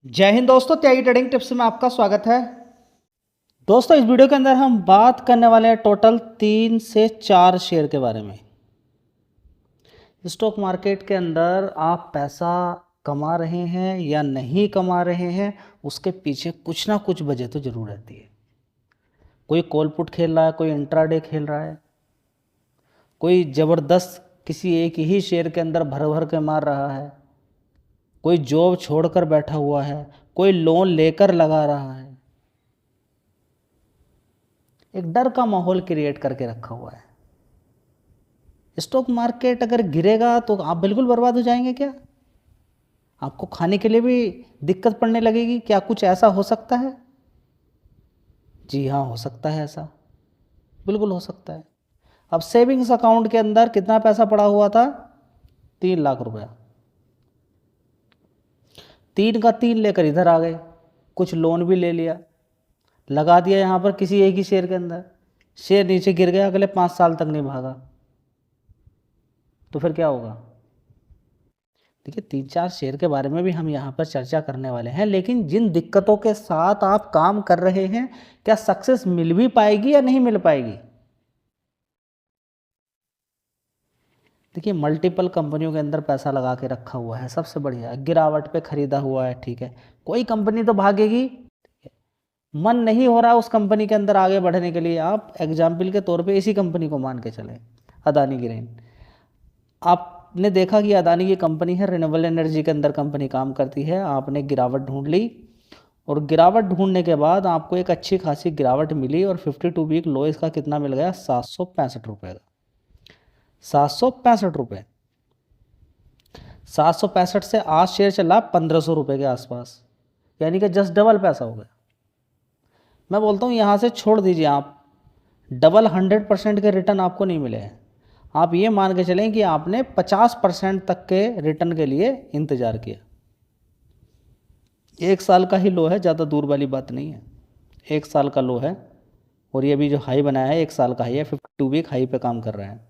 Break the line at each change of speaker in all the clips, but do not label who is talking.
जय हिंद दोस्तों, त्यागी trading tips में आपका स्वागत है। दोस्तों, इस वीडियो के अंदर हम बात करने वाले हैं टोटल 3 से 4 शेयर के बारे में। स्टॉक मार्केट के अंदर आप पैसा कमा रहे हैं या नहीं कमा रहे हैं, उसके पीछे कुछ ना कुछ वजह तो जरूर रहती है। कोई कॉल पुट खेल रहा है, कोई इंट्राडे खेल रहा है, कोई ज़बरदस्त किसी एक ही शेयर के अंदर भर भर के मार रहा है, कोई जॉब छोड़कर बैठा हुआ है, कोई लोन लेकर लगा रहा है। एक डर का माहौल क्रिएट करके रखा हुआ है। स्टॉक मार्केट अगर गिरेगा तो आप बिल्कुल बर्बाद हो जाएंगे क्या? आपको खाने के लिए भी दिक्कत पड़ने लगेगी क्या? कुछ ऐसा हो सकता है? जी हाँ, हो सकता है ऐसा, बिल्कुल हो सकता है। अब सेविंग्स अकाउंट के अंदर कितना पैसा पड़ा हुआ था? 3 लाख रुपया। 3 का 3 लेकर इधर आ गए, कुछ लोन भी ले लिया, लगा दिया यहाँ पर किसी एक ही शेयर के अंदर। शेयर नीचे गिर गया, अगले 5 साल तक नहीं भागा, तो फिर क्या होगा? देखिए, 3-4 शेयर के बारे में भी हम यहाँ पर चर्चा करने वाले हैं, लेकिन जिन दिक्कतों के साथ आप काम कर रहे हैं, क्या सक्सेस मिल भी पाएगी या नहीं मिल पाएगी? देखिए, मल्टीपल कंपनियों के अंदर पैसा लगा के रखा हुआ है, सबसे बढ़िया गिरावट पे खरीदा हुआ है, ठीक है, कोई कंपनी तो भागेगी। मन नहीं हो रहा उस कंपनी के अंदर आगे बढ़ने के लिए, आप एग्जाम्पल के तौर पे इसी कंपनी को मान के चले, अदानी ग्रीन। आपने देखा कि अदानी की कंपनी है, रिन्यूएबल एनर्जी के अंदर कंपनी काम करती है। आपने गिरावट ढूंढ ली, और गिरावट ढूंढने के बाद आपको एक अच्छी खासी गिरावट मिली, और 52 वीक लो इसका कितना मिल गया? 765 रुपये का। 765 रुपये। 765 से आज शेयर चला 1500 रुपये के आसपास, यानी कि जस्ट डबल पैसा हो गया। मैं बोलता हूँ यहाँ से छोड़ दीजिए आप, डबल 100% के रिटर्न आपको नहीं मिले हैं। आप ये मान के चलें कि आपने 50% तक के रिटर्न के लिए इंतज़ार किया। 1 साल का ही लो है, ज़्यादा दूर वाली बात नहीं है। 1 साल का लो है, और ये भी जो हाई बनाया है 1 साल का हाई है, 52 वीक हाई पे काम कर रहा है।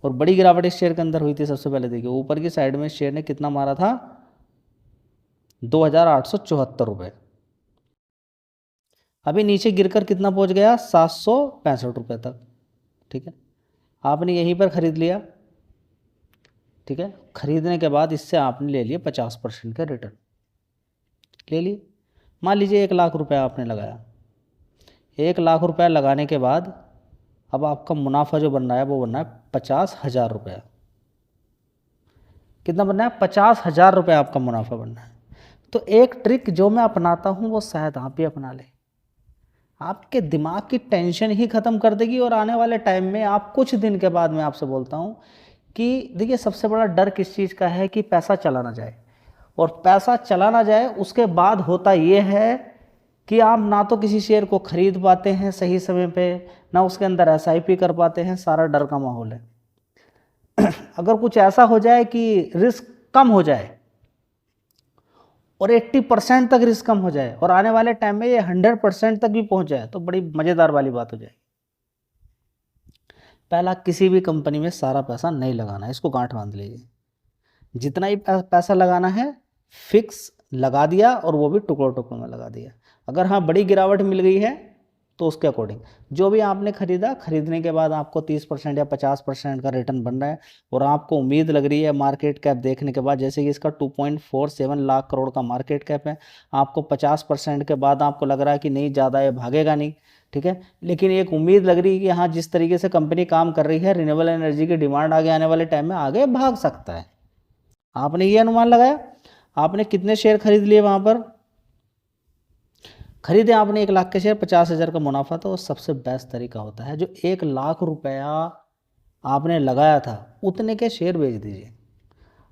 और बड़ी गिरावट इस शेयर के अंदर हुई थी। सबसे पहले देखिए, ऊपर की साइड में शेयर ने कितना मारा था? 2874 रुपये। अभी नीचे गिरकर कितना पहुंच गया? 765 रुपये तक, ठीक है। आपने यहीं पर ख़रीद लिया, ठीक है। ख़रीदने के बाद इससे आपने ले लिए 50% का रिटर्न, ले लिए। मान लीजिए 1 लाख रुपया आपने लगाया। 1 लाख रुपया लगाने के बाद अब आपका मुनाफा जो बन रहा है वो बन रहा है 50,000 रुपया। कितना बनना है? 50,000 रुपया आपका मुनाफा बनना है। तो एक ट्रिक जो मैं अपनाता हूँ वो शायद आप भी अपना लें, आपके दिमाग की टेंशन ही ख़त्म कर देगी। और आने वाले टाइम में आप कुछ दिन के बाद, मैं आपसे बोलता हूँ कि देखिए, सबसे बड़ा डर किस चीज़ का है? कि पैसा चला ना जाए। और पैसा चला ना जाए, उसके बाद होता ये है कि आप ना तो किसी शेयर को खरीद पाते हैं सही समय पे, ना उसके अंदर एसआईपी कर पाते हैं। सारा डर का माहौल है। अगर कुछ ऐसा हो जाए कि रिस्क कम हो जाए और 80% तक रिस्क कम हो जाए, और आने वाले टाइम में ये 100% तक भी पहुंच जाए, तो बड़ी मज़ेदार वाली बात हो जाएगी। पहला, किसी भी कंपनी में सारा पैसा नहीं लगाना है, इसको गांठ बांध लीजिए। जितना ही पैसा लगाना है फिक्स लगा दिया, और वो भी टुकड़ों टुकड़ों में लगा दिया। अगर हाँ बड़ी गिरावट मिल गई है तो उसके अकॉर्डिंग जो भी आपने खरीदा, खरीदने के बाद आपको 30% या 50% का रिटर्न बन रहा है, और आपको उम्मीद लग रही है मार्केट कैप देखने के बाद, जैसे कि इसका 2.47 लाख करोड़ का मार्केट कैप है, आपको 50% के बाद आपको लग रहा है कि नहीं, ज़्यादा ये भागेगा नहीं, ठीक है। लेकिन एक उम्मीद लग रही है कि हाँ, जिस तरीके से कंपनी काम कर रही है, रिन्यूएबल एनर्जी की डिमांड आगे आने वाले टाइम में आगे भाग सकता है। आपने ये अनुमान लगाया, आपने कितने शेयर खरीद लिए वहाँ पर? खरीदे आपने 1 लाख के शेयर, 50,000 का मुनाफा। तो सबसे बेस्ट तरीका होता है, जो 1 लाख रुपया आपने लगाया था उतने के शेयर बेच दीजिए।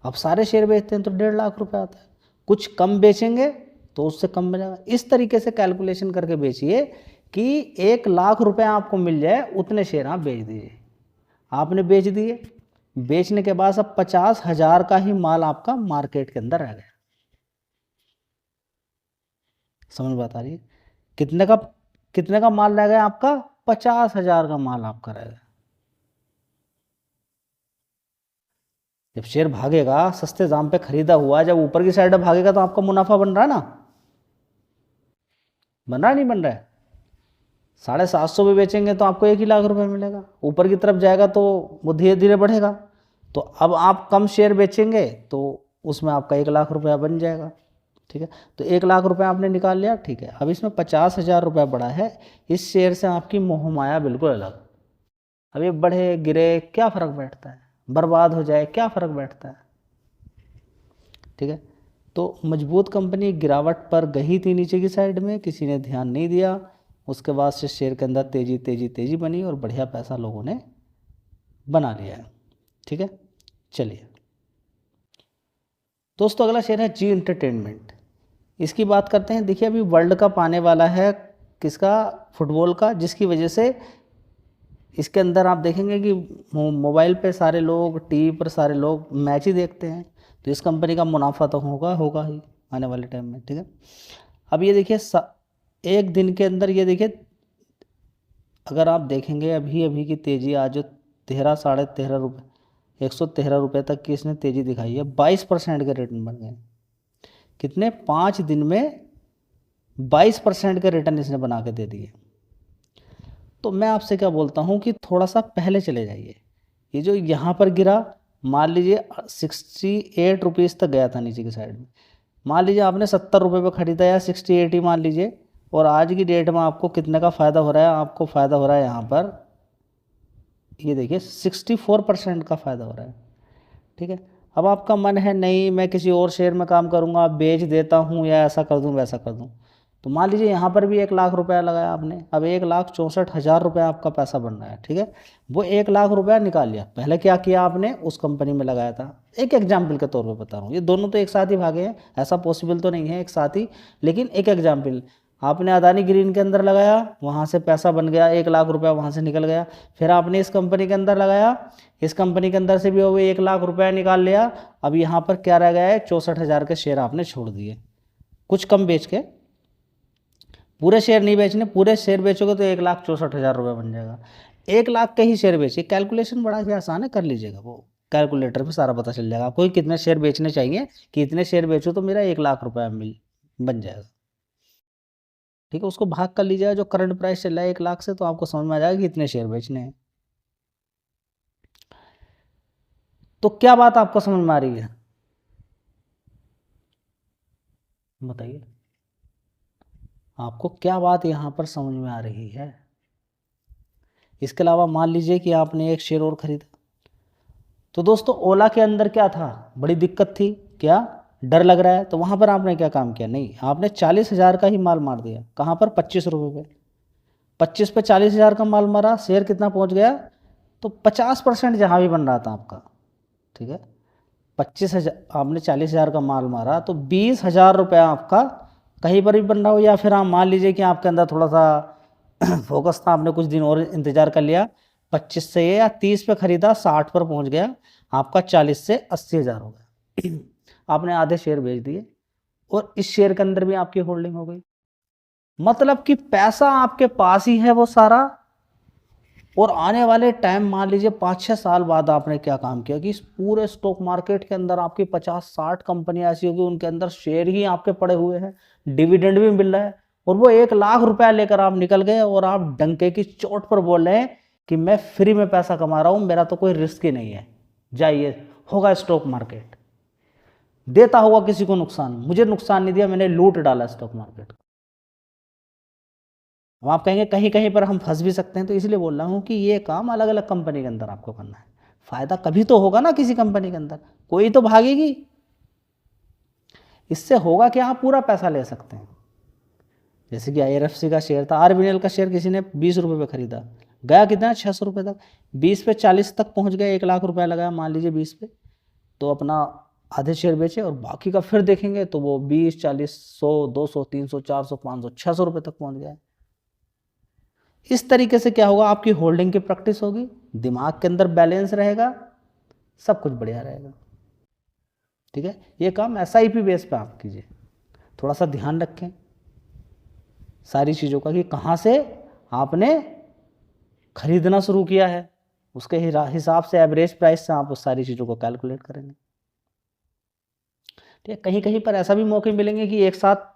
अब सारे शेयर बेचते हैं तो 1.5 लाख रुपया आता है, कुछ कम बेचेंगे तो उससे कम मिलेगा। इस तरीके से कैलकुलेशन करके बेचिए कि 1 लाख रुपया आपको मिल जाए, उतने शेयर आप बेच दीजिए। आपने बेच दिए, बेचने के बाद अब 50,000 का ही माल आपका मार्केट के अंदर रह गया। समझ बात आ रही है? कितने का माल रह गया आपका? 50,000 का माल आपका रह गया। जब शेयर भागेगा, सस्ते दाम पे खरीदा हुआ, जब ऊपर की साइड भागेगा तो आपका मुनाफा बन रहा है ना। बन रहा है नहीं बन रहा है? 750 पे बेचेंगे तो आपको 1 ही लाख रुपए मिलेगा, ऊपर की तरफ जाएगा तो वो धीरे धीरे बढ़ेगा। तो अब आप कम शेयर बेचेंगे तो उसमें आपका 1 लाख रुपया बन जाएगा, ठीक है। तो 1 लाख रुपया आपने निकाल लिया, ठीक है। अब इसमें 50,000 रुपया बढ़ा है, इस शेयर से आपकी मोहमाया बिल्कुल अलग। अब ये बढ़े गिरे क्या फ़र्क बैठता है, बर्बाद हो जाए क्या फ़र्क बैठता है, ठीक है। तो मजबूत कंपनी गिरावट पर गई थी नीचे की साइड में, किसी ने ध्यान नहीं दिया, उसके बाद से शेयर के अंदर तेज़ी तेज़ी तेज़ी बनी और बढ़िया पैसा लोगों ने बना लिया है, ठीक है। चलिए दोस्तों, अगला शेयर है जी एंटरटेनमेंट। इसकी बात करते हैं। देखिए अभी वर्ल्ड कप आने वाला है, किसका, फुटबॉल का, जिसकी वजह से इसके अंदर आप देखेंगे कि मोबाइल पे सारे लोग, टीवी पर सारे लोग मैच ही देखते हैं, तो इस कंपनी का मुनाफा तो होगा होगा ही आने वाले टाइम में, ठीक है। अब ये देखिए एक दिन के अंदर ये देखिए, अगर आप देखेंगे अभी अभी की तेज़ी आज जो 13 साढ़े 13 रुपये 113 रुपये तक की इसने तेज़ी दिखाई है, 22% के रिटर्न बन गए। कितने, 5 दिन में 22% के रिटर्न इसने बना के दे दिए। तो मैं आपसे क्या बोलता हूँ कि थोड़ा सा पहले चले जाइए। ये जो यहाँ पर गिरा, मान लीजिए 68 रुपीज़ तक गया था नीचे की साइड में, मान लीजिए आपने 70 रुपये पर ख़रीदा या 68 ही मान लीजिए, और आज की डेट में आपको कितने का फ़ायदा हो रहा है, आपको फ़ायदा हो रहा है यहाँ पर, ये देखिए 64% का फ़ायदा हो रहा है, ठीक है। अब आपका मन है नहीं मैं किसी और शेयर में काम करूँगा, बेच देता हूँ या ऐसा कर दूँ वैसा कर दूँ, तो मान लीजिए यहाँ पर भी 1 लाख रुपया लगाया आपने, अब 1,64,000 आपका पैसा बन रहा है, ठीक है। वो 1 लाख रुपया निकाल लिया, पहले क्या किया आपने, उस कंपनी में लगाया था। एक एग्जाम्पल के तौर पे बता रहा हूँ, ये दोनों तो एक साथ ही भागे हैं, ऐसा पॉसिबल तो नहीं है एक साथ ही, लेकिन एक एग्जाम्पल, आपने अदानी ग्रीन के अंदर लगाया, वहाँ से पैसा बन गया, 1 लाख रुपया वहाँ से निकल गया। फिर आपने इस कंपनी के अंदर लगाया, इस कंपनी के अंदर से भी वो 1 लाख रुपया निकाल लिया। अब यहाँ पर क्या रह गया है, 64,000 के शेयर आपने छोड़ दिए, कुछ कम बेच के, पूरे शेयर नहीं बेचने, पूरे शेयर बेचोगे तो 1,64,000 रुपये बन जाएगा। 1 लाख के ही शेयर बेचिए, कैलकुलेशन बड़ा ही आसान है, कर लीजिएगा, वो कैलकुलेटर पे सारा पता चल जाएगा आपको कितने शेयर बेचने चाहिए, कि इतने शेयर बेचो तो मेरा 1 लाख रुपया बन जाएगा, ठीक है। उसको भाग कर लीजिएगा जो करंट प्राइस चल रहा है 1 लाख से, तो आपको समझ में आ जाएगा कि इतने शेयर बेचने हैं। तो क्या बात आपको समझ में आ रही है, बताइए आपको क्या बात यहाँ पर समझ में आ रही है। इसके अलावा मान लीजिए कि आपने एक शेयर और खरीदा, तो दोस्तों ओला के अंदर क्या था, बड़ी दिक्कत थी, क्या डर लग रहा है, तो वहाँ पर आपने क्या काम किया, नहीं आपने 40,000 का ही माल मार दिया, कहाँ पर, 25 रुपये पे, 25 पे 40,000 का माल मारा, शेयर कितना पहुँच गया, तो 50% जहाँ भी बन रहा था आपका, ठीक है। 25,000 आपने 40,000 का माल मारा, तो 20,000 रुपया आपका कहीं पर भी बन रहा हो, या फिर आप मान लीजिए कि आपके अंदर थोड़ा सा फोकस था, आपने कुछ दिन और इंतज़ार कर लिया, 25 से या 30 पे ख़रीदा, 60 पर पहुंच गया, आपका 40 से 80,000 हो गया। आपने आधे शेयर बेच दिए और इस शेयर के अंदर भी आपकी होल्डिंग हो गई, मतलब कि पैसा आपके पास ही है वो सारा, और आने वाले टाइम मान लीजिए 5-6 साल बाद आपने क्या काम किया कि इस पूरे स्टॉक मार्केट के अंदर आपकी 50-60 कंपनियां ऐसी होगी, उनके अंदर शेयर ही आपके पड़े हुए हैं, डिविडेंड भी मिल रहा है, और वो 1 लाख रुपया लेकर आप निकल गए और आप डंके की चोट पर बोल रहे हैं कि मैं फ्री में पैसा कमा रहा हूं, मेरा तो कोई रिस्क ही नहीं है। जाइए, होगा स्टॉक मार्केट देता होगा किसी को नुकसान, मुझे नुकसान नहीं दिया, मैंने लूट डाला स्टॉक मार्केट को। अब आप कहेंगे कहीं कहीं पर हम फंस भी सकते हैं, तो इसलिए बोल रहा हूँ कि ये काम अलग अलग कंपनी के अंदर आपको करना है, फ़ायदा कभी तो होगा ना किसी कंपनी के अंदर, कोई तो भागेगी, इससे होगा कि आप पूरा पैसा ले सकते हैं। जैसे कि IRFC का शेयर था, RVNL का शेयर किसी ने 20 रुपये पे खरीदा, गया कितना, 600 रुपये तक, 20 पे 40 तक पहुँच गया, 1 लाख रुपया लगाया मान लीजिए 20 पे, तो अपना आधे शेयर बेचे, और बाकी का फिर देखेंगे तो वो 20, 40, 100, 200, 300, 400, 500, 600 रुपये तक पहुँच गया। इस तरीके से क्या होगा, आपकी होल्डिंग की प्रैक्टिस होगी, दिमाग के अंदर बैलेंस रहेगा, सब कुछ बढ़िया रहेगा, ठीक है। ये काम SIP बेस पे आप कीजिए, थोड़ा सा ध्यान रखें सारी चीज़ों का कि कहाँ से आपने खरीदना शुरू किया है, उसके हिसाब से एवरेज प्राइस से आप उस सारी चीज़ों को कैलकुलेट करेंगे, ठीक है। कहीं कहीं पर ऐसा भी मौके मिलेंगे कि एक साथ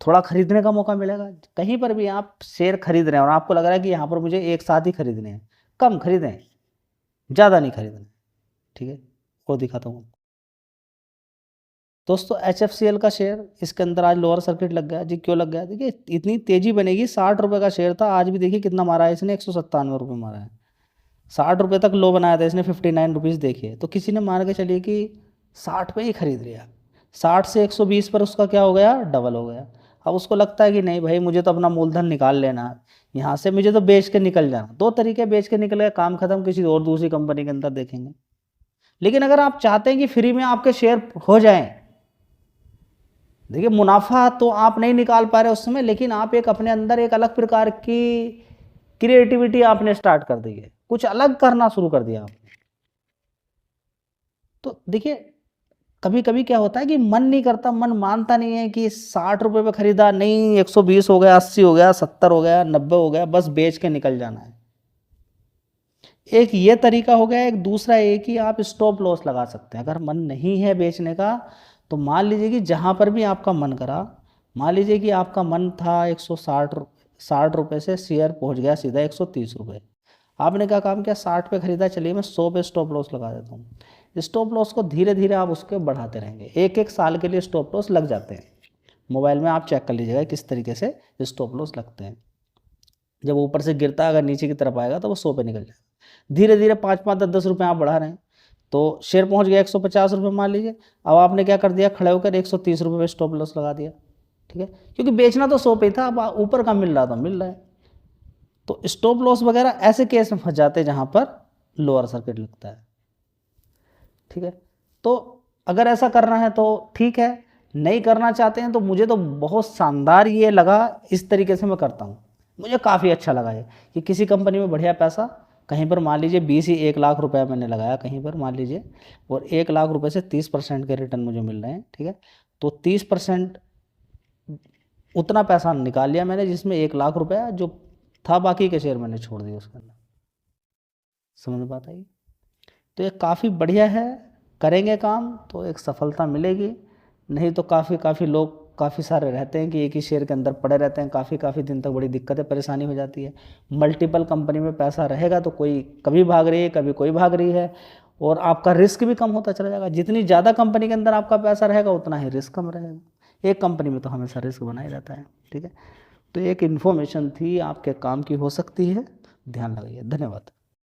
थोड़ा खरीदने का मौका मिलेगा। कहीं पर भी आप शेयर खरीद रहे हैं और आपको लग रहा है कि यहाँ पर मुझे एक साथ ही खरीदने हैं, कम खरीदें, ज़्यादा नहीं खरीदने, ठीक है। और दिखाता हूँ दोस्तों HFCL का शेयर, इसके अंदर आज लोअर सर्किट लग गया जी। क्यों लग गया? देखिए इतनी तेजी बनेगी, 60 रुपये का शेयर था, आज भी देखिए कितना मारा है इसने, 197 रुपये मारा है। 60 रुपये तक लो बनाया था इसने, 59 रुपीज़ देखिए। तो किसी ने मान के चलिए कि 60 पे ही खरीद लिया, 60 से 120 पर उसका क्या हो गया, डबल हो गया। अब उसको लगता है कि नहीं भाई मुझे तो अपना मूलधन निकाल लेना है यहाँ से, मुझे तो बेच के निकल जाना। दो तरीके, बेच के निकल गया, काम खत्म, किसी और दूसरी कंपनी के अंदर देखेंगे। लेकिन अगर आप चाहते हैं कि फ्री में आपके शेयर हो जाएं, देखिए मुनाफा तो आप नहीं निकाल पा रहे उस समय, लेकिन आप एक अपने अंदर एक अलग प्रकार की क्रिएटिविटी आपने स्टार्ट कर दी है, कुछ अलग करना शुरू कर दिया आपने। तो देखिए कभी कभी क्या होता है कि मन नहीं करता, मन मानता नहीं है कि 60 रुपये पे खरीदा, नहीं 120 हो गया, 80 हो गया, 70 हो गया, 90 हो गया, बस बेच के निकल जाना है। एक ये तरीका हो गया। एक दूसरा एक ही आप स्टॉप लॉस लगा सकते हैं। अगर मन नहीं है बेचने का तो मान लीजिए कि जहाँ पर भी आपका मन करा, मान लीजिए कि आपका मन था 160 रुपये से शेयर पहुँच गया सीधा 130 रुपये, आपने क्या काम किया, 60 पे खरीदा, चलिए मैं 100 पे स्टॉप लॉस लगा देता हूँ। स्टॉप लॉस को धीरे धीरे आप उसके बढ़ाते रहेंगे, एक एक साल के लिए स्टॉप लॉस लग जाते हैं। मोबाइल में आप चेक कर लीजिएगा किस तरीके से स्टॉप लॉस लगते हैं। जब ऊपर से गिरता है, अगर नीचे की तरफ आएगा तो वो 100 पे निकल जाएगा। धीरे धीरे 5-5, 10-10 रुपये आप बढ़ा रहे हैं, तो शेयर पहुंच गया 150 रुपये मान लीजिए। अब आपने क्या कर दिया, खड़े होकर 130 रुपये पे स्टॉप लॉस लगा दिया, ठीक है, क्योंकि बेचना तो 100 पे था, अब ऊपर का मिल रहा था, मिल रहा है। तो स्टॉप लॉस वगैरह ऐसे केस में फंस जाते हैं जहाँ पर लोअर सर्किट लगता है, ठीक है। तो अगर ऐसा करना है तो ठीक है, नहीं करना चाहते हैं तो मुझे तो बहुत शानदार ये लगा, इस तरीके से मैं करता हूँ, मुझे काफ़ी अच्छा लगा ये कि किसी कंपनी में बढ़िया पैसा, कहीं पर मान लीजिए 20 ही 1 लाख रुपया मैंने लगाया कहीं पर मान लीजिए, और 1 लाख रुपए से 30% के रिटर्न मुझे मिल रहे हैं, ठीक है। तो 30% उतना पैसा निकाल लिया मैंने जिसमें 1 लाख रुपया जो था, बाकी के शेयर मैंने छोड़ दिए उसके अंदर। समझ में बात आई? तो ये काफ़ी बढ़िया है, करेंगे काम तो एक सफलता मिलेगी। नहीं तो काफ़ी लोग काफ़ी सारे रहते हैं कि एक ही शेयर के अंदर पड़े रहते हैं, काफ़ी दिन तक बड़ी दिक्कतें परेशानी हो जाती है। मल्टीपल कंपनी में पैसा रहेगा तो कोई कभी भाग रही है, कभी कोई भाग रही है, और आपका रिस्क भी कम होता चला जाएगा। जितनी ज़्यादा कंपनी के अंदर आपका पैसा रहेगा उतना ही रिस्क कम रहेगा। एक कंपनी में तो हमेशा रिस्क बना ही रहता है, ठीक है। तो एक इन्फॉर्मेशन थी, आपके काम की हो सकती है, ध्यान लगाइए। धन्यवाद।